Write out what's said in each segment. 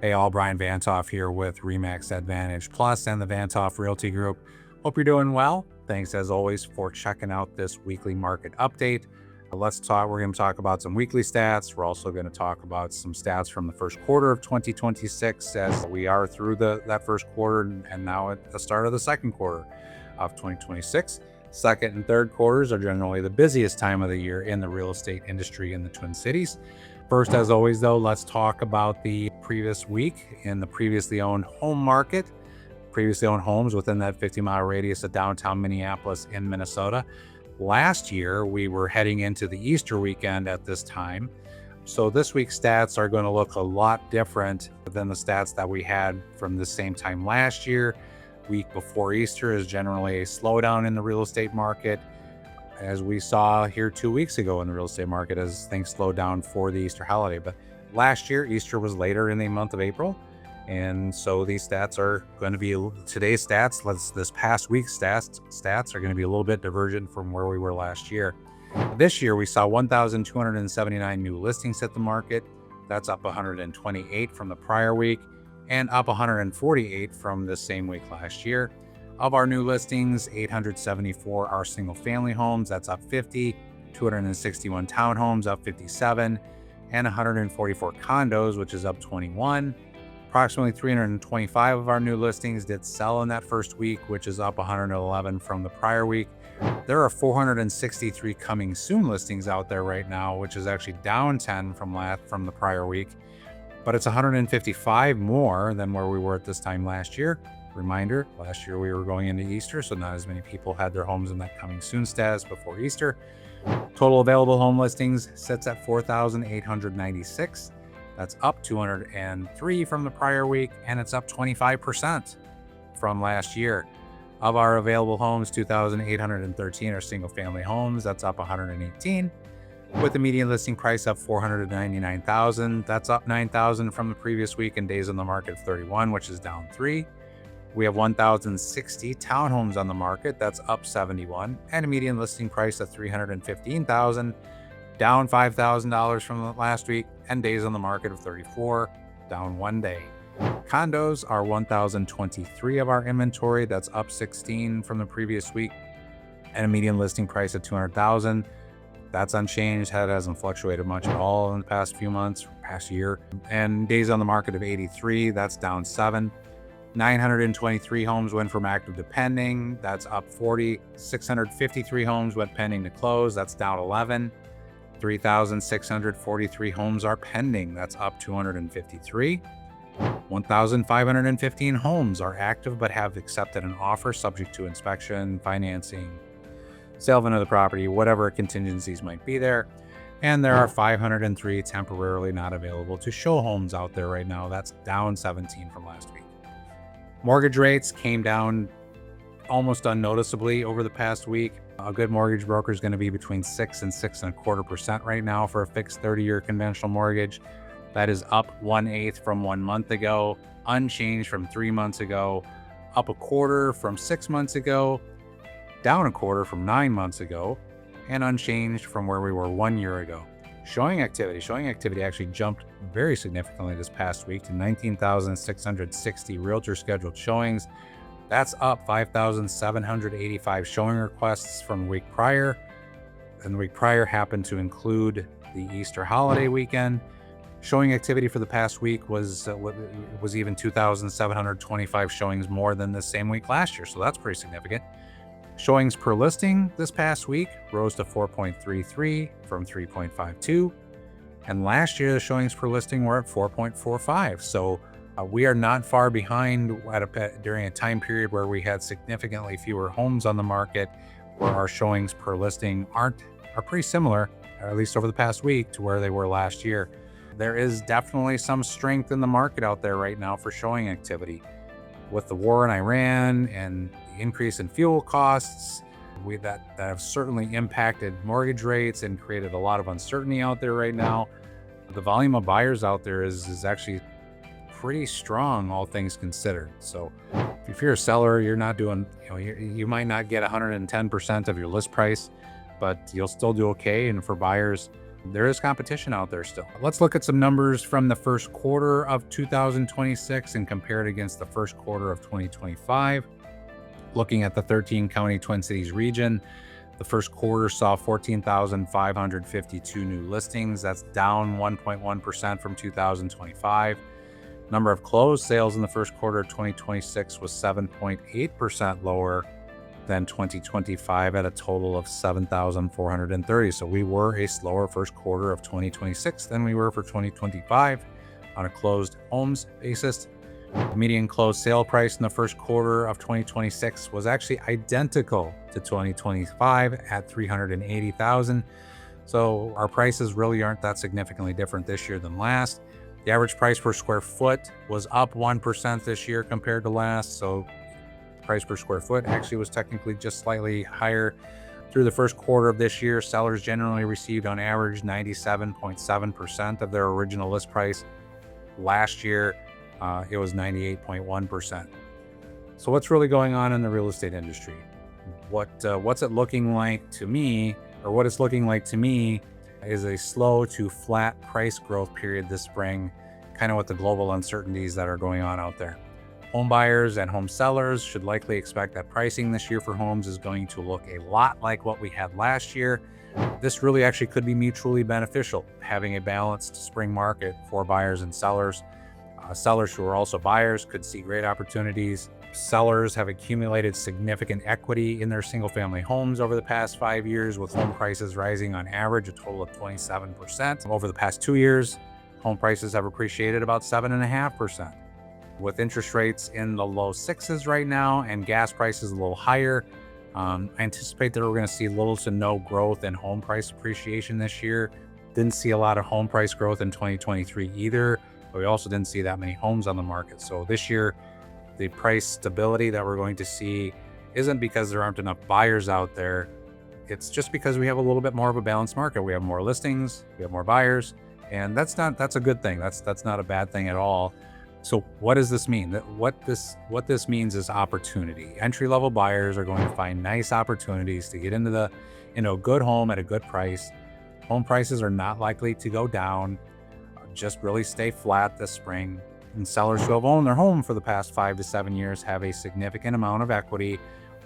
Hey all, Bryan VantHof here with RE/MAX Advantage Plus and the VantHof Realty Group. Hope you're doing well. Thanks as always for checking out this weekly market update. We're going to talk about some weekly stats. We're also going to talk about some stats from the first quarter of 2026 as we are through that first quarter and now at the start of the second quarter of 2026. Second and third quarters are generally the busiest time of the year in the real estate industry in the Twin Cities. First, as always, though, let's talk about the previous week in the previously owned home market. Previously owned homes within that 50-mile radius of downtown Minneapolis in Minnesota. Last year, we were heading into the Easter weekend at this time. So this week's stats are going to look a lot different than the stats that we had from the same time last year. Week before Easter is generally a slowdown in the real estate market, as we saw here 2 weeks ago in the real estate market as things slowed down for the Easter holiday. But last year, Easter was later in the month of April. And so these stats are going to be today's stats. This past week's stats are going to be a little bit divergent from where we were last year. This year, we saw 1,279 new listings hit the market. That's up 128 from the prior week and up 148 from the same week last year. Of our new listings, 874 are single family homes. That's up 50, 261 townhomes, up 57, and 144 condos, which is up 21. Approximately 325 of our new listings did sell in that first week, which is up 111 from the prior week. There are 463 coming soon listings out there right now, which is actually down 10 from the prior week, but it's 155 more than where we were at this time last year. Reminder, last year we were going into Easter, so not as many people had their homes in that coming soon status before Easter. Total available home listings sits at 4,896. That's up 203 from the prior week, and it's up 25% from last year. Of our available homes, 2,813 are single-family homes. That's up 118, with the median listing price up $499,000. That's up $9,000 from the previous week, and days on the market of 31, which is down 3. We have 1,060 townhomes on the market. That's up 71, and a median listing price of $315,000. Down $5,000 from the last week, and days on the market of 34, down 1 day. Condos are 1,023 of our inventory. That's up 16 from the previous week, and a median listing price of $200,000. That's unchanged. That hasn't fluctuated much at all in the past few months, past year. And days on the market of 83. That's down 7. 923 homes went from active to pending. That's up 40. 653 homes went pending to close. That's down 11. 3,643 homes are pending. That's up 253. 1,515 homes are active but have accepted an offer subject to inspection, financing, sale of another property, whatever contingencies might be there. And there are 503 temporarily not available to show homes out there right now. That's down 17 from last week. Mortgage rates came down almost unnoticeably over the past week. A good mortgage broker is going to be between 6 and 6.25% right now for a fixed 30-year conventional mortgage. That is up 1/8 from 1 month ago, unchanged from 3 months ago, up 1/4 from 6 months ago, down 1/4 from 9 months ago, and unchanged from where we were 1 year ago. Showing activity actually jumped very significantly this past week to 19,660 realtor scheduled showings. That's up 5,785 showing requests from the week prior. And the week prior happened to include the Easter holiday weekend. Showing activity for the past week was even 2,725 showings more than the same week last year. So that's pretty significant. Showings per listing this past week rose to 4.33 from 3.52. And last year, the showings per listing were at 4.45. So we are not far behind during a time period where we had significantly fewer homes on the market, where our showings per listing are pretty similar, or at least over the past week, to where they were last year. There is definitely some strength in the market out there right now for showing activity. With the war in Iran and the increase in fuel costs, that have certainly impacted mortgage rates and created a lot of uncertainty out there right now. The volume of buyers out there is actually pretty strong, all things considered. So if you're a seller, you're not doing, you might not get 110% of your list price, but you'll still do okay. And for buyers, There is competition out there still. Let's look at some numbers from the first quarter of 2026 and compare it against the first quarter of 2025. Looking at the 13 county Twin Cities region, the first quarter saw 14,552 new listings. That's down 1.1% from 2025. Number of closed sales in the first quarter of 2026 was 7.8% lower than 2025 at a total of 7,430. So we were a slower first quarter of 2026 than we were for 2025 on a closed homes basis. The median closed sale price in the first quarter of 2026 was actually identical to 2025 at $380,000. So our prices really aren't that significantly different this year than last. The average price per square foot was up 1% this year compared to last. So price per square foot actually was technically just slightly higher. Through the first quarter of this year, sellers generally received on average 97.7% of their original list price. Last year, it was 98.1%. So what's really going on in the real estate industry? What's it looking like to me, or what it's looking like to me is a slow to flat price growth period this spring, kind of with the global uncertainties that are going on out there. Home buyers and home sellers should likely expect that pricing this year for homes is going to look a lot like what we had last year. This really actually could be mutually beneficial, having a balanced spring market for buyers and sellers. Sellers who are also buyers could see great opportunities. Sellers have accumulated significant equity in their single-family homes over the past 5 years, with home prices rising on average a total of 27%. Over the past 2 years, home prices have appreciated about 7.5%. With interest rates in the low sixes right now and gas prices a little higher, I anticipate that we're going to see little to no growth in home price appreciation this year. Didn't see a lot of home price growth in 2023 either, but we also didn't see that many homes on the market. So this year, the price stability that we're going to see isn't because there aren't enough buyers out there. It's just because we have a little bit more of a balanced market. We have more listings, we have more buyers, and that's a good thing. That's not a bad thing at all. So what does this mean? What this means is opportunity. Entry-level buyers are going to find nice opportunities to get into a good home at a good price. Home prices are not likely to go down, just really stay flat this spring. And sellers who have owned their home for the past 5 to 7 years have a significant amount of equity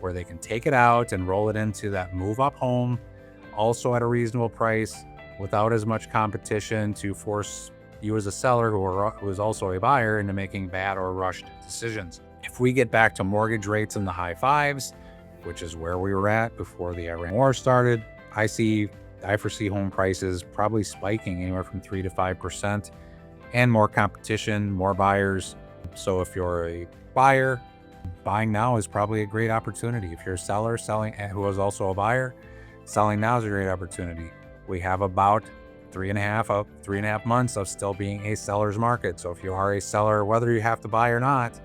where they can take it out and roll it into that move-up home, also at a reasonable price, without as much competition to force you as a seller who is also a buyer into making bad or rushed decisions. If we get back to mortgage rates in the high fives, which is where we were at before the Iran war started, I foresee home prices probably spiking anywhere from 3 to 5%, and more competition, more buyers. So if you're a buyer, buying now is probably a great opportunity. If you're a seller who is also a buyer, selling now is a great opportunity. We have about 3.5 months of still being a seller's market. So if you are a seller, whether you have to buy or not,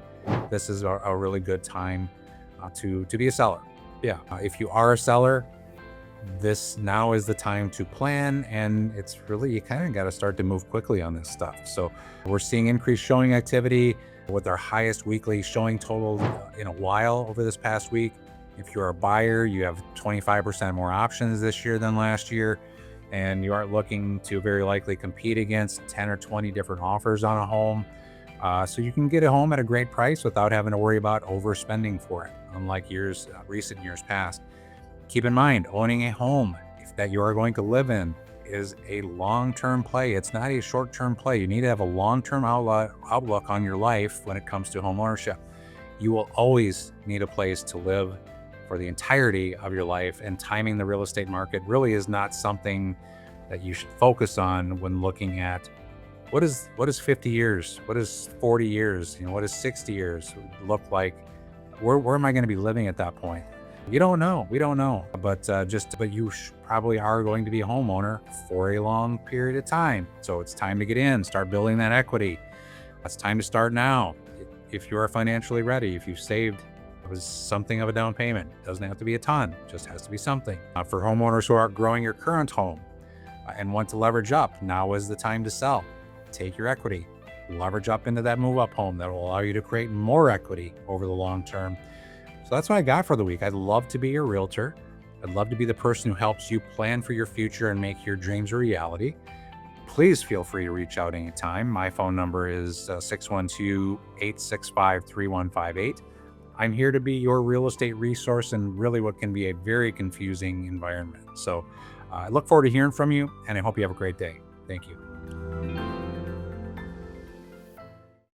this is a really good time to be a seller. Yeah, if you are a seller, this now is the time to plan, and it's really, you kind of got to start to move quickly on this stuff. So we're seeing increased showing activity with our highest weekly showing total in a while over this past week. If you're a buyer, you have 25% more options this year than last year, and you aren't looking to very likely compete against 10 or 20 different offers on a home. So you can get a home at a great price without having to worry about overspending for it, unlike recent years past. Keep in mind, owning a home that you are going to live in is a long-term play. It's not a short-term play. You need to have a long-term outlook on your life when it comes to home ownership. You will always need a place to live for the entirety of your life, and timing the real estate market really is not something that you should focus on when looking at what is 50 years, what is 40 years, what is 60 years look like? Where am I going to be living at that point? You don't know. We don't know. But you probably are going to be a homeowner for a long period of time. So it's time to get in, start building that equity. It's time to start now. If you are financially ready, if you've saved something of a down payment, it doesn't have to be a ton, it just has to be something. For homeowners who are growing your current home and want to leverage up, now is the time to sell. Take your equity, leverage up into that move-up home that will allow you to create more equity over the long term. So that's what I got for the week. I'd love to be your realtor. I'd love to be the person who helps you plan for your future and make your dreams a reality. Please feel free to reach out anytime. My phone number is 612-865-3158. I'm here to be your real estate resource in really what can be a very confusing environment. So I look forward to hearing from you, and I hope you have a great day. Thank you.